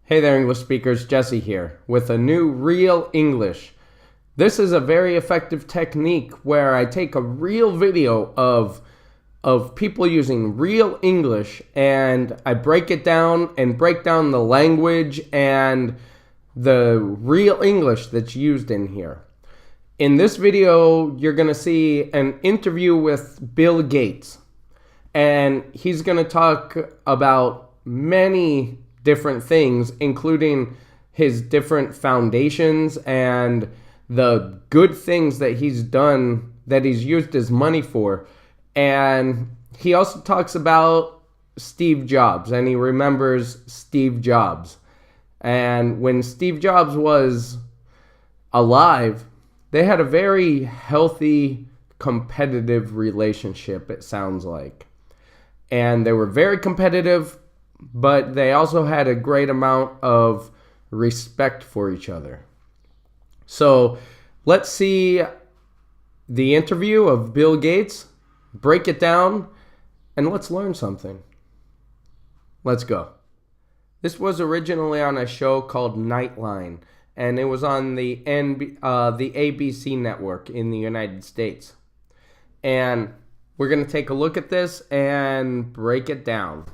Hey there, English speakers, Jesse here with a new Real English. This is a very effective technique where I take a real video of people using real English and I break it down and break down the language and the real English that's used in here. In this video, you're going to see an interview with Bill Gates, and he's going to talk about many different things, including his different foundations and the good things that he's done that he's used his money for. And he also talks about Steve Jobs, and he remembers Steve Jobs. And when Steve Jobs was alive, they had a very healthy, competitive relationship, it sounds like. And they were very competitive, but they also had a great amount of respect for each other. So let's see the interview of Bill Gates, break it down, and let's learn something. Let's go. This was originally on a show called Nightline, and it was on the ABC network in the United States. And we're going to take a look at this and break it down.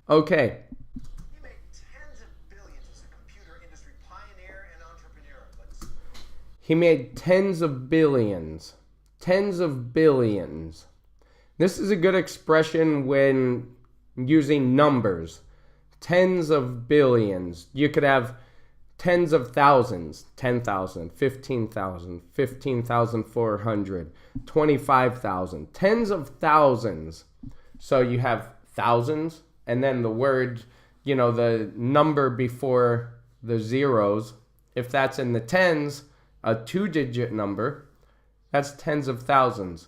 Okay. He made tens of billions as a computer industry pioneer and entrepreneur. He made tens of billions. Tens of billions. This is a good expression when using numbers. Tens of billions. You could have tens of thousands. 10,000, 15,000, 15,400, 25,000. Tens of thousands. So you have thousands. And then the word, the number before the zeros, if that's in the tens, a 2-digit number, that's tens of thousands.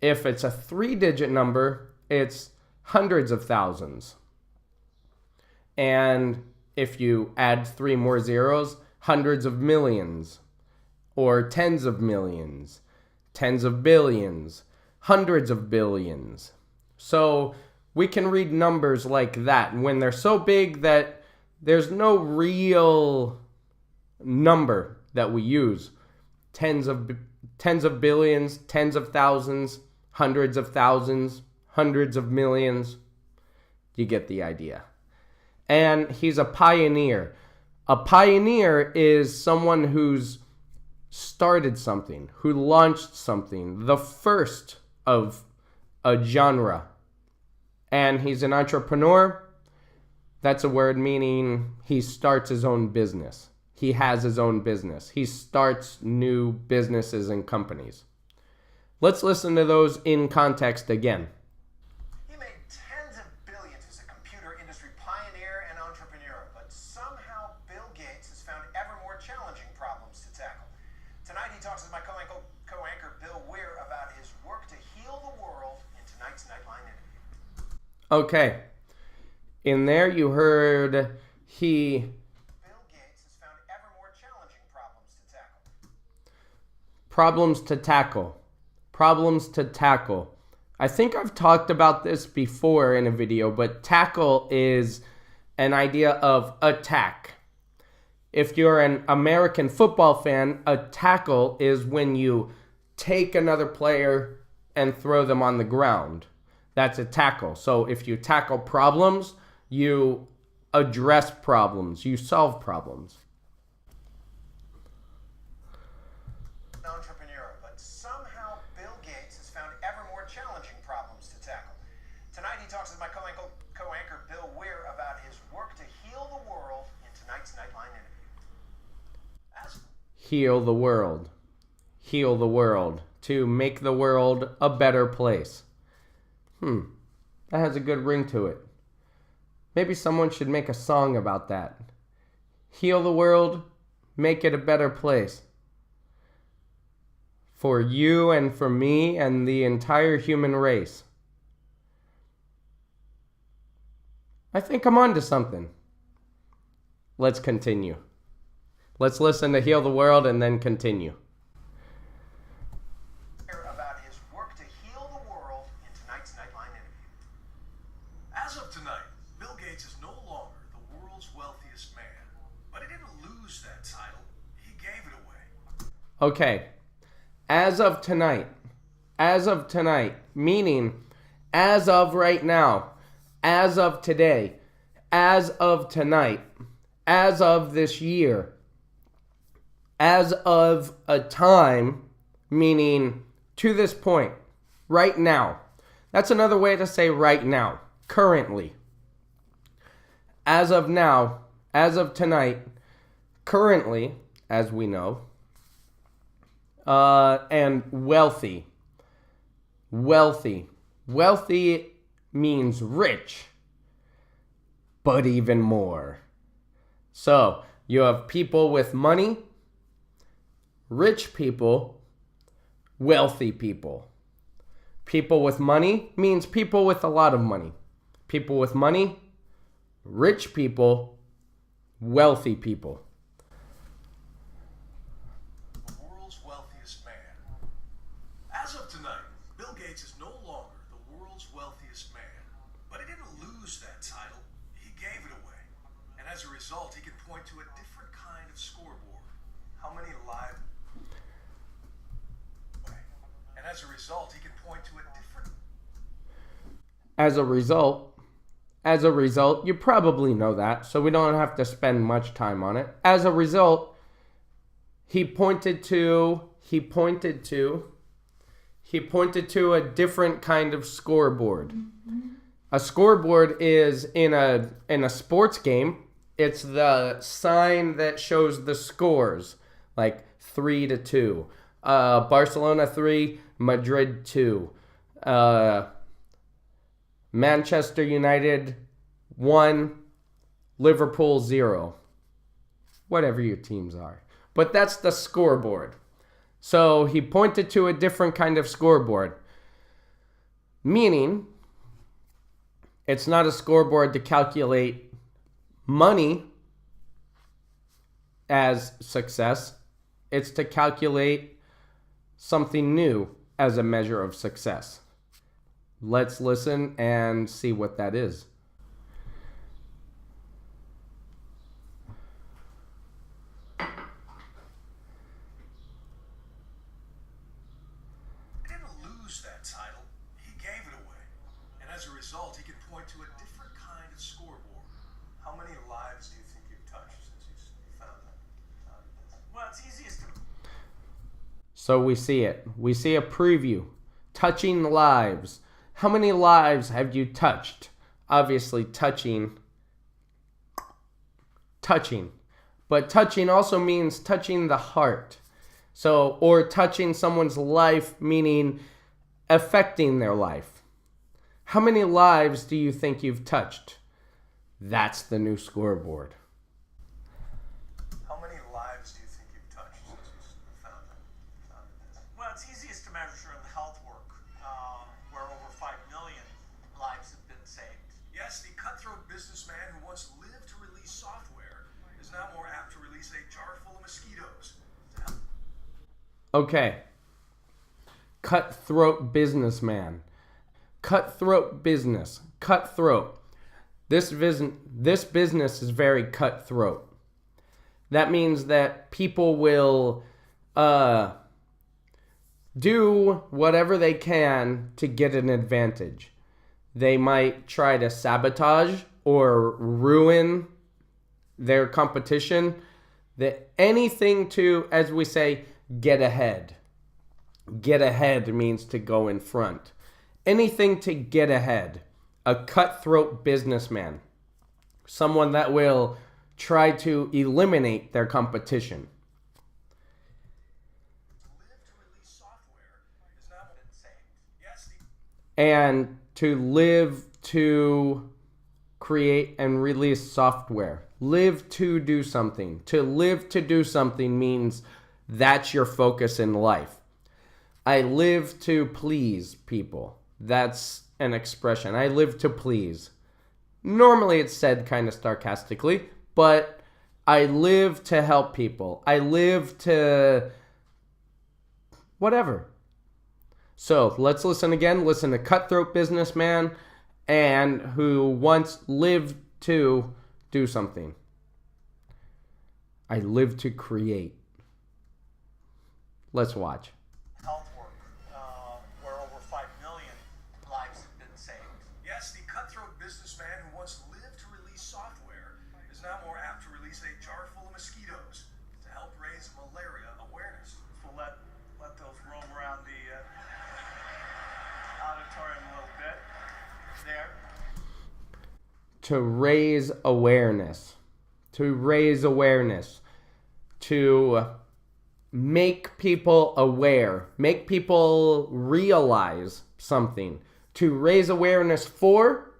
If it's a 3-digit number, it's hundreds of thousands. And if you add 3 more zeros, hundreds of millions, or tens of millions, tens of billions, hundreds of billions. So we can read numbers like that when they're so big that there's no real number that we use. Tens of billions, tens of thousands, hundreds of thousands, hundreds of millions. You get the idea. And he's a pioneer. A pioneer is someone who's started something, who launched something, the first of a genre. And he's an entrepreneur. That's a word meaning he starts his own business. He has his own business. He starts new businesses and companies. Let's listen to those in context again. He made tens of billions as a computer industry pioneer and entrepreneur, but somehow Bill Gates has found ever more challenging problems to tackle. Tonight he talks with my co-anchor Bill Weir about his work to heal the world in tonight's Nightline interview. Okay, in there you heard Bill Gates has found ever more challenging problems to tackle. Problems to tackle. I think I've talked about this before in a video, but tackle is an idea of attack. If you're an American football fan, a tackle is when you take another player and throw them on the ground. That's a tackle. So if you tackle problems, you address problems, you solve problems. Entrepreneur, but somehow Bill Gates has found ever more challenging problems to tackle. Tonight he talks with my co-anchor Bill Weir about his work to heal the world in tonight's Nightline interview. Heal the world. Heal the world. To make the world a better place. That has a good ring to it. Maybe someone should make a song about that. Heal the world, make it a better place. For you and for me and the entire human race. I think I'm onto something. Let's continue. Let's listen to Heal the World and then continue. About his work to heal the world in Okay. As of tonight, meaning as of right now, as of today, as of tonight, as of this year, as of a time, meaning to this point, right now. That's another way to say right now, currently. As of now, as of tonight, currently, as we know, and wealthy. Wealthy means rich, but even more. So you have people with money, rich people, wealthy people. People with money means people with a lot of money. People with money, rich people, wealthy people. The world's wealthiest man. As of tonight, Bill Gates is no longer the world's wealthiest man. But he didn't lose that title. He gave it away. And as a result, he can point to a different kind of scoreboard. How many lives? And as a result, he can point to a different... As a result, you probably know that, so we don't have to spend much time on it. As a result, he pointed to a different kind of scoreboard. Mm-hmm. A scoreboard is in a sports game. It's the sign that shows the scores, like 3-2. Barcelona 3, Madrid 2. Manchester United 1, Liverpool 0. Whatever your teams are. But that's the scoreboard. So he pointed to a different kind of scoreboard. Meaning, it's not a scoreboard to calculate money as success. It's to calculate something new as a measure of success. Let's listen and see what that is. He didn't lose that title. He gave it away. And as a result, he can point to a different kind of scoreboard. How many lives do you think you've touched since you found that? Well, it's easiest to... So we see it. We see a preview. Touching lives. How many lives have you touched? Obviously, touching. But touching also means touching the heart. So, or touching someone's life, meaning affecting their life. How many lives do you think you've touched? That's the new scoreboard. How many lives do you think you've touched since you found that? Well, it's easiest to measure in health work, where over 5 million lives have been saved. Yes, the cutthroat businessman who once lived to release software is now more apt to release a jar full of mosquitoes. Okay. Cutthroat businessman. Cutthroat business. Cutthroat. This business is very cutthroat. That means that people will do whatever they can to get an advantage. They might try to sabotage or ruin their competition. Anything to, as we say, get ahead. Get ahead means to go in front. Anything to get ahead. A cutthroat businessman. Someone that will try to eliminate their competition. And to live to create and release software. Live to do something. To live to do something means that's your focus in life. I live to please people. That's an expression. I live to please. Normally it's said kind of sarcastically, but I live to help people. I live to whatever. So let's listen again. Listen to cutthroat businessman and who once lived to do something. I live to create. Let's watch. Health work, where over 5 million lives have been saved. Yes, the cutthroat businessman who once lived to release software is now more apt to release a jar full of mosquitoes to help raise malaria awareness. We'll let those roam around the auditorium a little bit. There. To raise awareness. To raise awareness. To make people aware. Make people realize something. To raise awareness for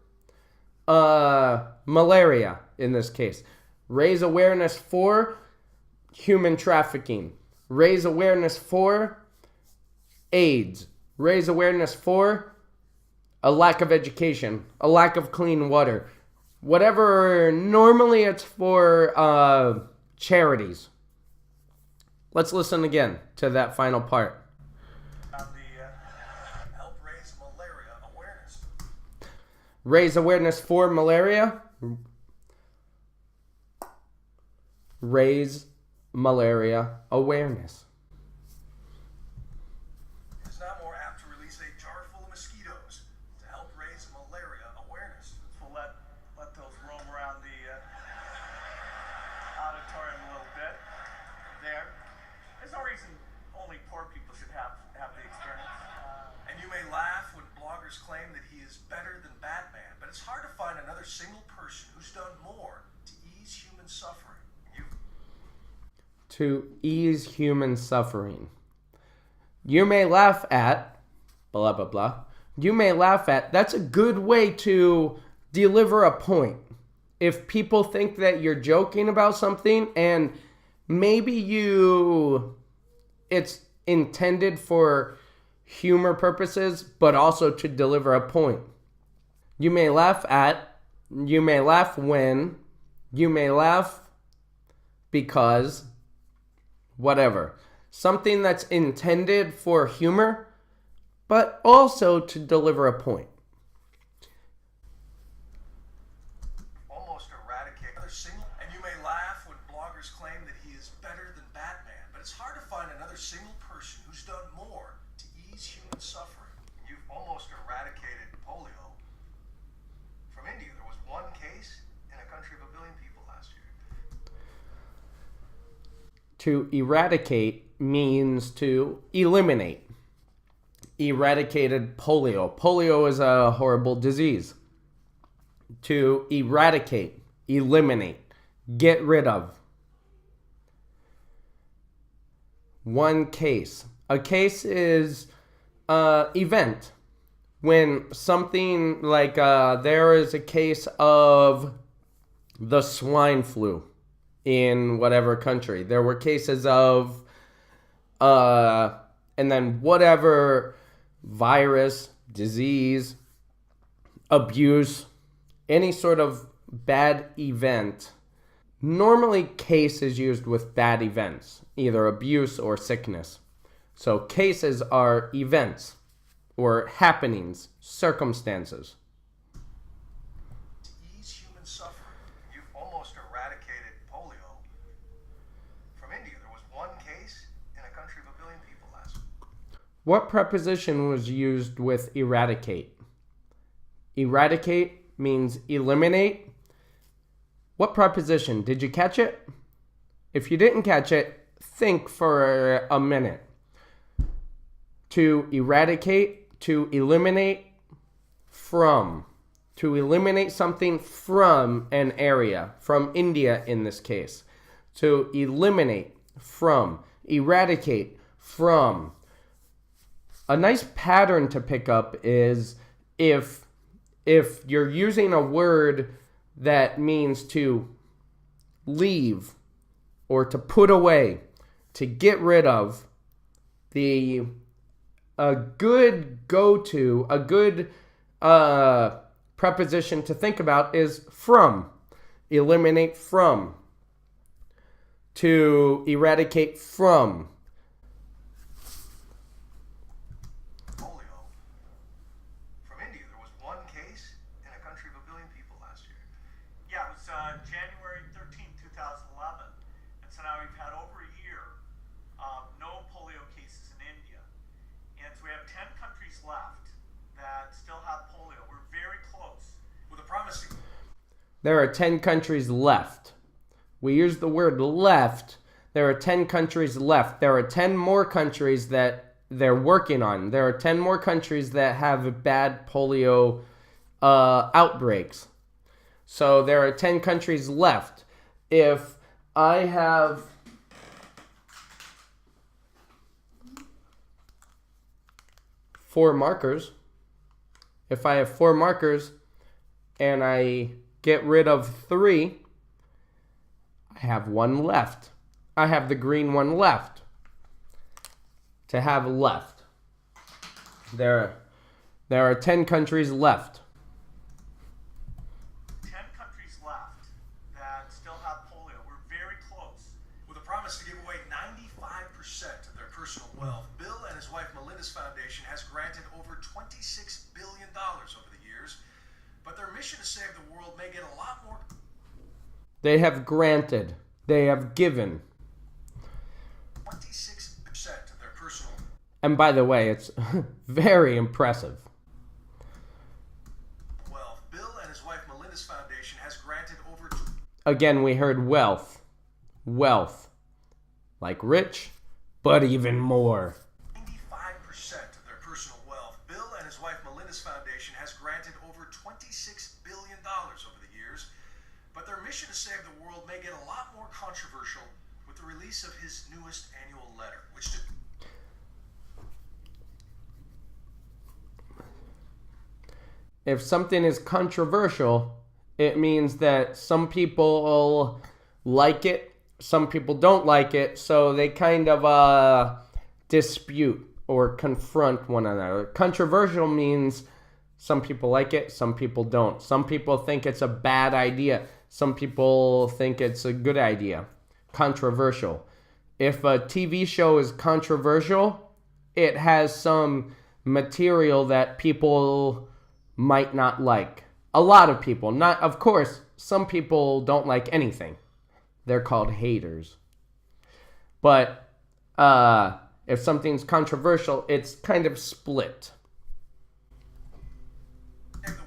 malaria, in this case. Raise awareness for human trafficking. Raise awareness for AIDS. Raise awareness for a lack of education, a lack of clean water. Whatever, normally it's for charities. Let's listen again to that final part. Help raise malaria awareness. Raise awareness for malaria. Raise malaria awareness. Is now more apt to release a jar full of mosquitoes to help raise malaria awareness. We'll let those roam around the auditorium a little bit. There. There's no reason only poor people should have the experience. And you may laugh when bloggers claim that he is better than Batman, but it's hard to find another single person who's done more to ease human suffering. To ease human suffering. You may laugh at, blah, blah, blah. You may laugh at, that's a good way to deliver a point. If people think that you're joking about something and maybe it's intended for humor purposes, but also to deliver a point. You may laugh at, you may laugh when, you may laugh because, whatever. Something that's intended for humor, but also to deliver a point. Almost eradicate another single, and you may laugh when bloggers claim that he is better than Batman, but it's hard to find another single person who's done more to ease human suffering. You've almost eradicated polio. From India, there was one case in a country of 1 billion people last year. To eradicate means to eliminate. Eradicated polio. Polio is a horrible disease. To eradicate, eliminate, get rid of. One case. A case is event. When something like there is a case of the swine flu in whatever country. There were cases of and then whatever virus, disease, abuse, any sort of bad event. Normally case is used with bad events, either abuse or sickness. So cases are events or happenings, circumstances. To ease human suffering, you've almost eradicated polio. From India, there was one case in a country of 1 billion people last year. What preposition was used with eradicate? Eradicate means eliminate. What preposition? Did you catch it? If you didn't catch it, think for a minute. To eradicate, to eliminate from. To eliminate something from an area, from India in this case. To eliminate from, eradicate from. A nice pattern to pick up is if you're using a word that means to leave or to put away, to get rid of, a good go-to, a good preposition to think about is from. Eliminate from. To eradicate from. Polio. From India, there was one case in a country of 1 billion people last year. Yeah, it was January 13, 2011. And so now we've had over a year, no polio cases There are 10 countries left. We use the word left. There are 10 countries left. There are 10 more countries that they're working on. There are 10 more countries that have bad polio outbreaks. So there are 10 countries left. If I have 4 markers, if I have 4 markers and I get rid of 3, I have 1 left. I have the green one left. To have left. There are 10 countries left. 10 countries left that still have polio. We're very close. With a promise to give away 95% of their personal wealth, Bill and his wife Melinda's foundation has granted over $26 billion over the years. But their mission to save the world may get a lot more. They have granted. They have given. 26% of their personal. And by the way, it's very impressive. Wealth. Bill and his wife Melinda's foundation has granted over. Again, we heard wealth. Wealth. Like rich, but even more. 95% of their personal wealth. Bill and his wife Melinda's foundation has granted over $26 billion over the years. But their mission to save the world may get a lot more controversial with the release of his newest annual letter, which If something is controversial, it means that some people like it, some people don't like it, so they kind of dispute or confront one another. Controversial means some people like it, some people don't. Some people think it's a bad idea. Some people think it's a good idea. Controversial. If a TV show is controversial, it has some material that people might not like. A lot of people. Not, of course, some people don't like anything. They're called haters. But if something's controversial, it's kind of split.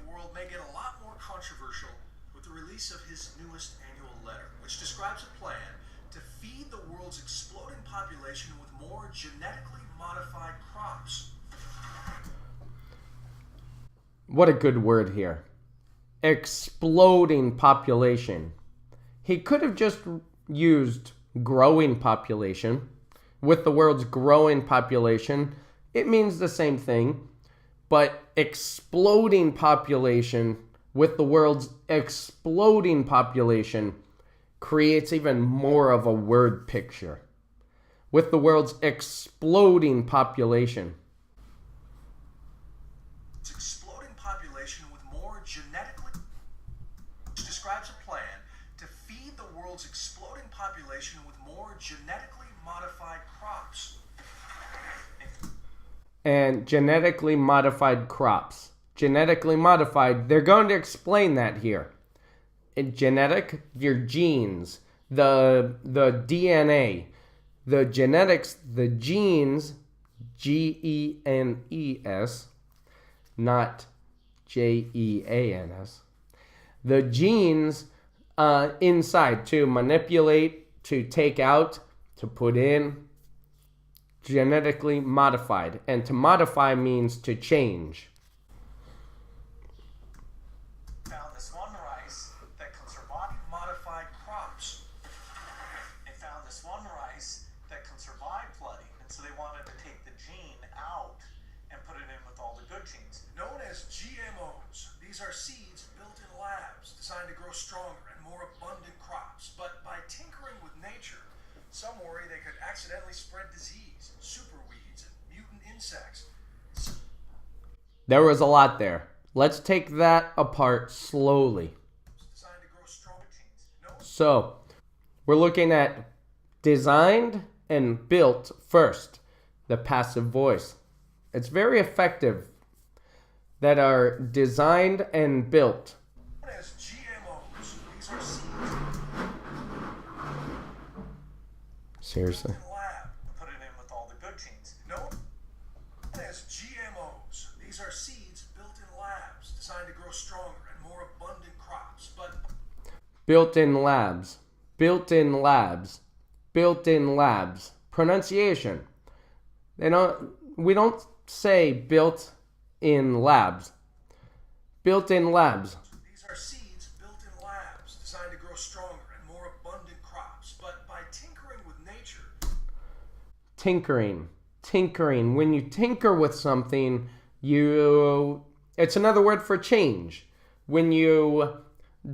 the world may get a lot more controversial with the release of his newest annual letter, which describes a plan to feed the world's exploding population with more genetically modified crops. What a good word here. Exploding population. He could have just used growing population. With the world's growing population, it means the same thing. But exploding population with the world's exploding population creates even more of a word picture. With the world's exploding population. Its exploding population with more genetically, which describes a plan to feed the world's exploding population with more genetically modified crops. And genetically modified crops. Genetically modified, they're going to explain that here. In genetic, your genes, the DNA, the genetics, the genes, Genes, not Jeans. The genes inside to manipulate, to take out, to put in, genetically modified. And to modify means to change. Found this one rice that can survive modified crops. They found this one rice that can survive flooding, and so they wanted to take the gene out and put it in with all the good genes. Known as GMOs, these are seeds built in labs designed to grow stronger and more abundant crops. But by tinkering with nature, some worry they could accidentally spread disease, superweeds, and mutant insects. There was a lot there. Let's take that apart slowly. Designed to grow stronger genes. So, we're looking at designed and built first, the passive voice. It's very effective that are designed and built. As GMOs, these are seeds Seriously. in lab. Put it in with all the good genes. Known as GMOs, these are seeds built in labs designed to grow stronger and more abundant crops. But Built-in labs. Built-in labs. Built-in labs. Pronunciation. We don't say built-in labs. Built-in labs. These are seeds built in labs designed to grow stronger and more abundant crops, but by tinkering with nature. Tinkering. When you tinker with something, it's another word for change. When you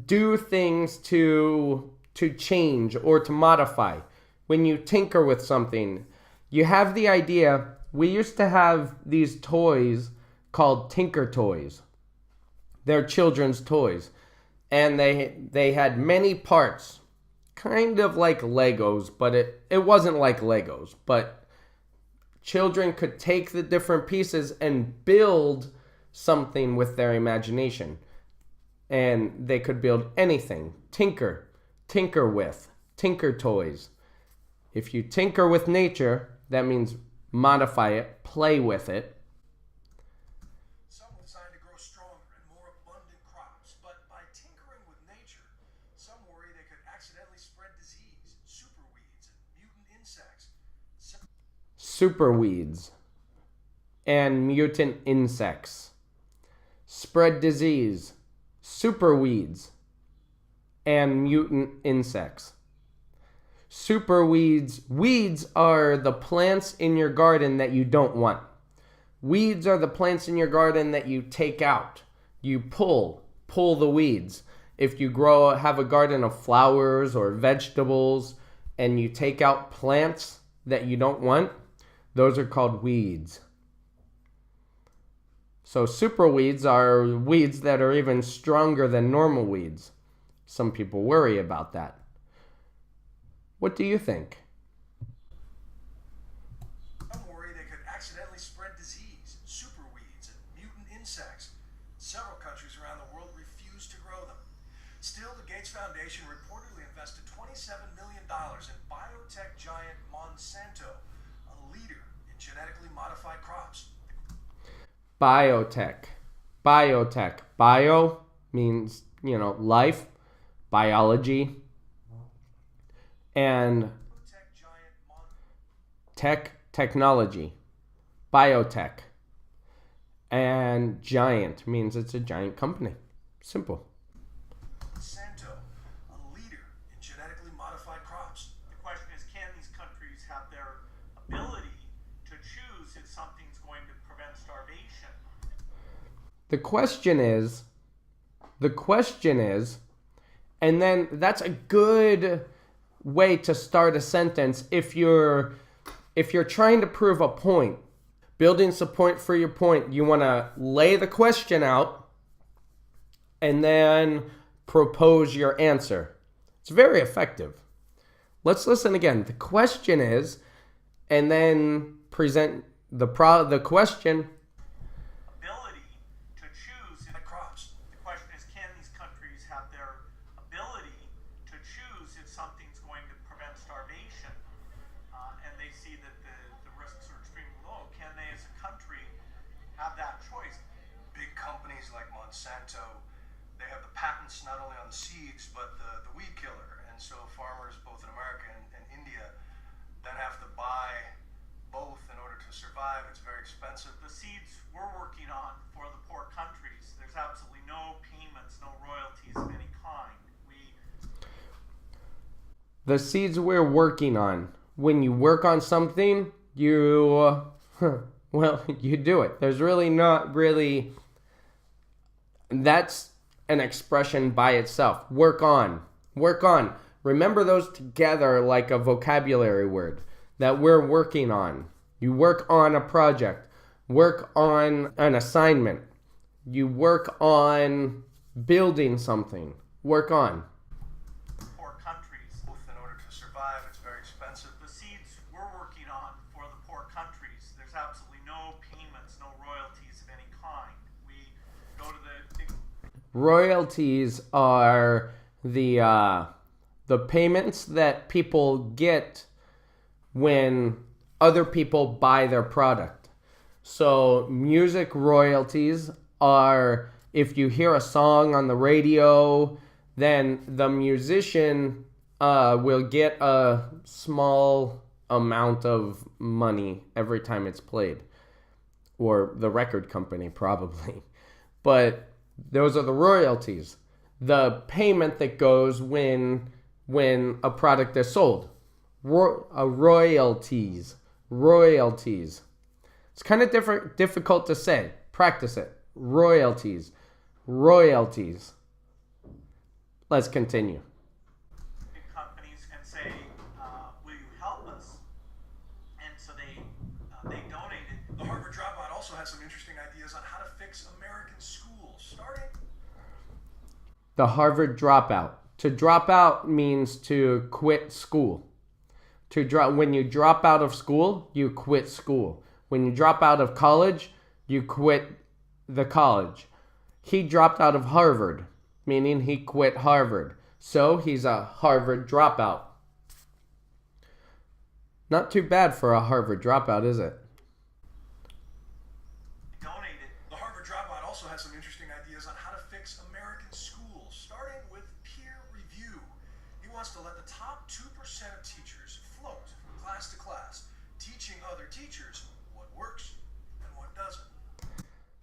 do things to change or to modify. When you tinker with something, you have the idea. We used to have these toys called Tinker Toys. They're children's toys. And they had many parts, kind of like Legos, but it wasn't like Legos. But children could take the different pieces and build something with their imagination. And they could build anything. Tinker with, Tinker Toys. If you tinker with nature, that means modify it, play with it. Some were designed to grow stronger and more abundant crops, but by tinkering with nature, some worry they could accidentally spread disease, superweeds, and mutant insects. Superweeds and mutant insects. Spread disease, superweeds, and mutant insects. Superweeds. Weeds are the plants in your garden that you don't want. Weeds are the plants in your garden that you take out. You pull the weeds. If you have a garden of flowers or vegetables and you take out plants that you don't want, those are called weeds. So superweeds are weeds that are even stronger than normal weeds. Some people worry about that. What do you think? Some worry they could accidentally spread disease, superweeds, and mutant insects. Several countries around the world refuse to grow them. Still, the Gates Foundation reportedly invested $27 million in biotech giant Monsanto, a leader in genetically modified crops. Biotech. Bio means, life, biology. And technology. Biotech. And giant means it's a giant company. Simple. Monsanto, a leader in genetically modified crops. The question is, can these countries have their ability to choose if something's going to prevent starvation? The question is, and then that's a good way to start a sentence if you're trying to prove a point. Building support for your point, you want to lay the question out and then propose your answer. It's very effective. Let's listen again. The question is, and then present the question. Ability to choose in the crops. The question is, can these countries have their ability to choose if something's going to prevent starvation? And they see that the risks are extremely low. Can they, as a country, have that choice? Big companies like Monsanto, they have the patents not only on the seeds, but the weed killer. And so farmers, both in America and India, then have to buy both in order to survive. It's very expensive. The seeds we're working on for the poor countries, there's absolutely no payments, no royalties of any kind. The seeds we're working on. When you work on something, you do it. There's really not really... That's an expression by itself. Work on. Remember those together like a vocabulary word that we're working on. You work on a project. Work on an assignment. You work on building something. Work on. Poor countries. Both in order to survive, it's very expensive. The seeds we're working on for the poor countries, there's absolutely no payments, no royalties of any kind. We go to Royalties are the payments that people get when other people buy their product. So music royalties are if you hear a song on the radio then the musician will get a small amount of money every time it's played, or the record company probably. But those are the royalties, the payment that goes when a product is sold. Royalties. It's kind of difficult to say. Practice it. Royalties. Let's continue. Companies can say, will you help us? And so they donated. The Harvard Dropout also has some interesting ideas on how to fix American schools, starting... The Harvard Dropout. To drop out means to quit school. When you drop out of school, you quit school. When you drop out of college, you quit the college. He dropped out of Harvard, meaning he quit Harvard. So he's a Harvard dropout. Not too bad for a Harvard dropout, is it? Donated. The Harvard Dropout also has some interesting ideas on how to fix American schools, starting with peer review. He wants to let the top 2% of teachers float from class to class, teaching other teachers what works and what doesn't.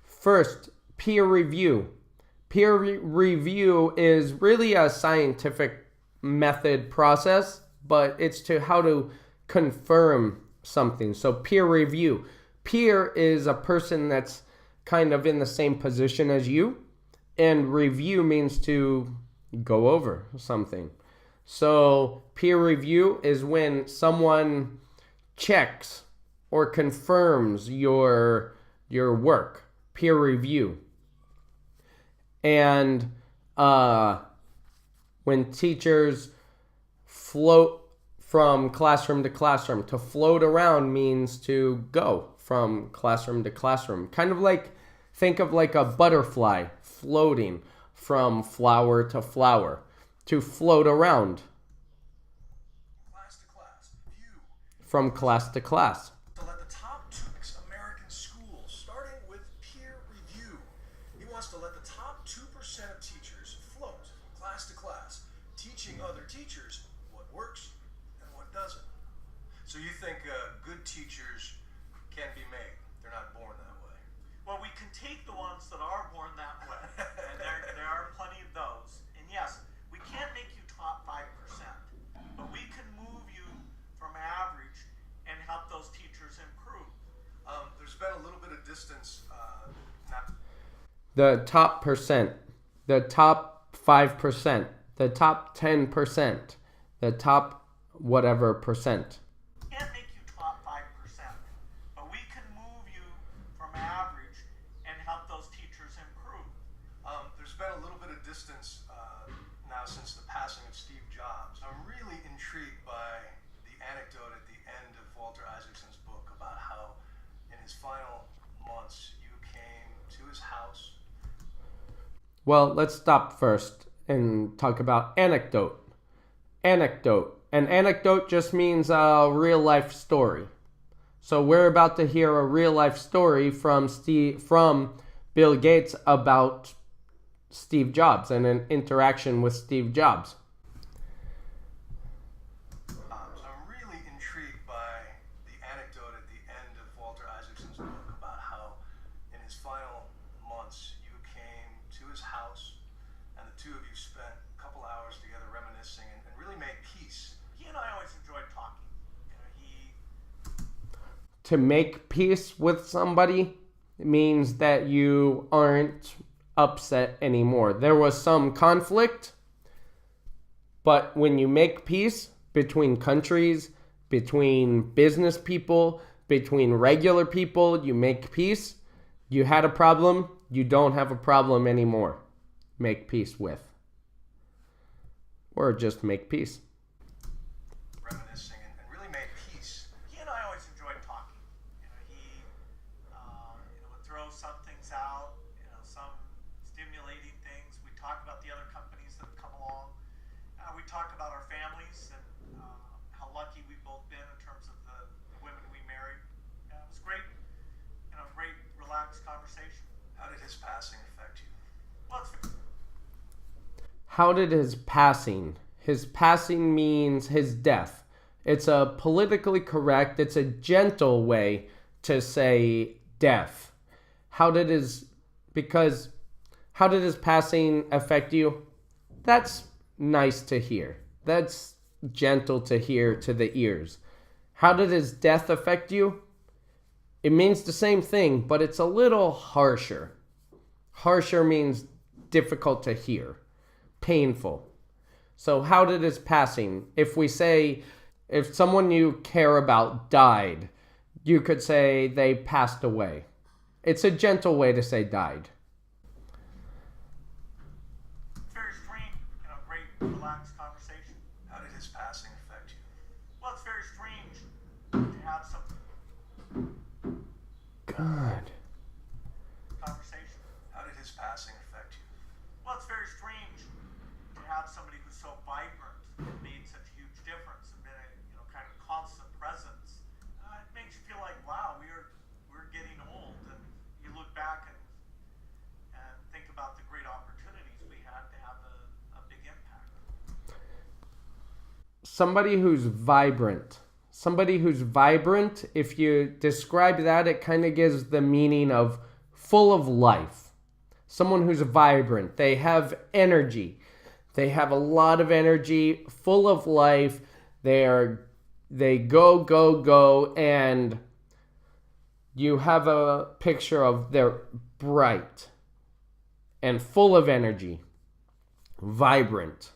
First, peer review. Peer review is really a scientific method process, but it's to how to confirm something. So peer review. Peer is a person that's kind of in the same position as you, and review means to go over something. So peer review is when someone checks or confirms your work. Peer review. And when teachers float from classroom to classroom, to float around means to go from classroom to classroom. Kind of like, think of like a butterfly floating from flower to flower. To float around. Class to class. View. From class to class. To let the top 2 American schools, starting with peer review. He wants to let the top 2% of teachers float from class to class, teaching other teachers what works and what doesn't. So you think good teachers can be made? They're not born that way. Well, we can take the ones that are born that way, and there are plenty of those. And yes, we can't make you top 5%, but we can move you from average and help those teachers improve. There's been a little bit of distance. The top percent, the top 5%, the top 10%, the top whatever percent. Can't make you top 5%, but we can move you from average and help those teachers improve. There's been a little bit of distance now since the passing of Steve Jobs. I'm really intrigued by the anecdote at the end of Walter Isaacson's book about how in his final months you came to his house. Well, let's stop first and talk about anecdote. Anecdote. An anecdote just means a real life story. So we're about to hear a real life story from Bill Gates about Steve Jobs and an interaction with Steve Jobs. I'm really intrigued by the anecdote at the end of Walter Isaacson's book about how in his final months you came to his house and the two of you spent a couple hours together reminiscing and really made peace. He and I always enjoyed talking. To make peace with somebody means that you aren't upset anymore. There was some conflict, but when you make peace between countries, between business people, between regular people, you make peace. You had a problem, you don't have a problem anymore. Make peace with. Or just make peace. Reminiscing and really made peace. He and I always enjoyed talking. He would throw some things out, some stimulating things. We talk about the other companies that have come along. We talk about our families and how lucky we've both been in terms of the women we married. It was great, great relaxed conversation. How did his passing affect you? Well, How did his passing? His passing means his death. It's a politically correct, it's a gentle way to say death. How did his passing affect you? That's nice to hear. That's gentle to hear to the ears. How did his death affect you? It means the same thing, but it's a little harsher. Harsher means difficult to hear, painful. So how did his passing? If we say, if someone you care about died, you could say they passed away. It's a gentle way to say died. Very strange, great, relaxed conversation. How did his passing affect you? Well, it's very strange to have some God. conversation. How did his passing affect you? Well, it's very strange to have somebody who's so vibrant and made such a huge difference and been a kind of constant presence. It makes you feel like, wow, we're getting old, and you look back and think about the great opportunities we had to have a big impact. Somebody who's vibrant. Somebody who's vibrant, if you describe that, it kind of gives the meaning of full of life. Someone who's vibrant. They have energy. They have a lot of energy, full of life. They go, and you have a picture of they're bright and full of energy, vibrant.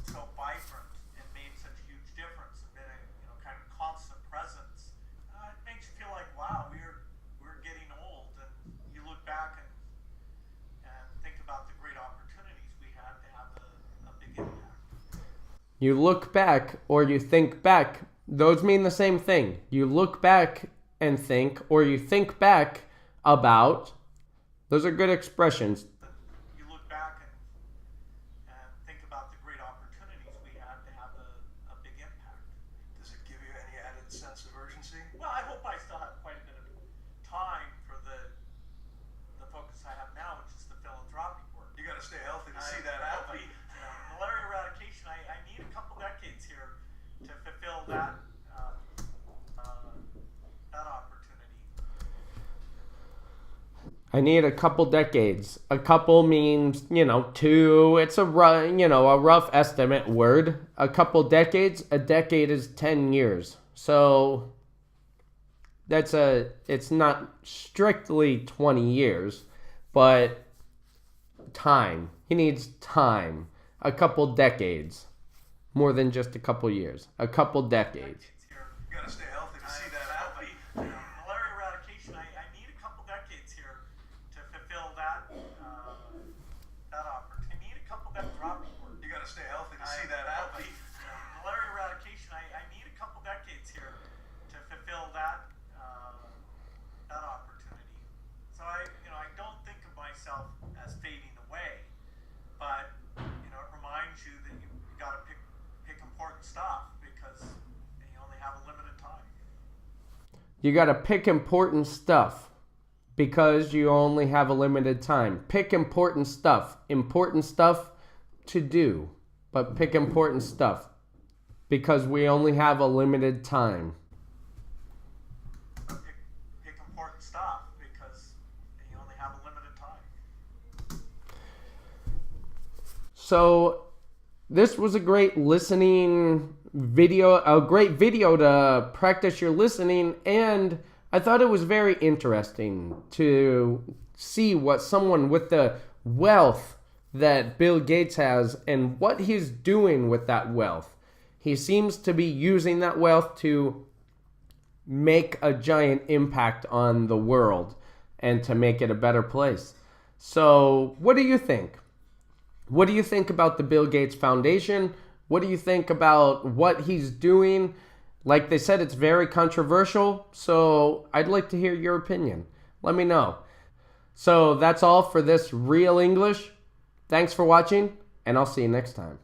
So vibrant and made such a huge difference and been a kind of constant presence. It makes you feel like, wow, we're getting old, and you look back and think about the great opportunities we had to have a big impact. You look back or you think back. Those mean the same thing. You look back and think, or you think back about. Those are good expressions. You look back and think about the great opportunities we had to have a big impact. Does it give you any added sense of urgency? Well, I hope I still have quite a bit of time for the focus I have now, which is the philanthropic work. You got to stay healthy to see that happen. Malaria eradication, I need a couple decades here to fulfill that opportunity. I need a couple decades. A couple means, 2. It's a rough estimate word. A couple decades. A decade is 10 years. So it's not strictly 20 years, but time. He needs time. A couple decades. More than just a couple years. A couple decades. You got to stay healthy to see that happen. Malaria eradication, I need a couple decades here to fulfill that opportunity. I need a couple philanthropic work. You got to stay healthy to see that happen. Malaria eradication, I need a couple decades here to fulfill that opportunity. So I don't think of myself as fading away, but it reminds you that you got to pick important stuff because you only have a limited time. You got to pick important stuff because you only have a limited time. Pick important stuff. Important stuff to do, but pick important stuff because we only have a limited time. Pick important stuff because you only have a limited time. So this was a great listening video, a great video to practice your listening, and I thought it was very interesting to see what someone with the wealth that Bill Gates has and what he's doing with that wealth. He seems to be using that wealth to make a giant impact on the world and to make it a better place. So, what do you think? What do you think about the Bill Gates Foundation? What do you think about what he's doing? Like they said, it's very controversial, so I'd like to hear your opinion. Let me know. So that's all for this Real English. Thanks for watching, and I'll see you next time.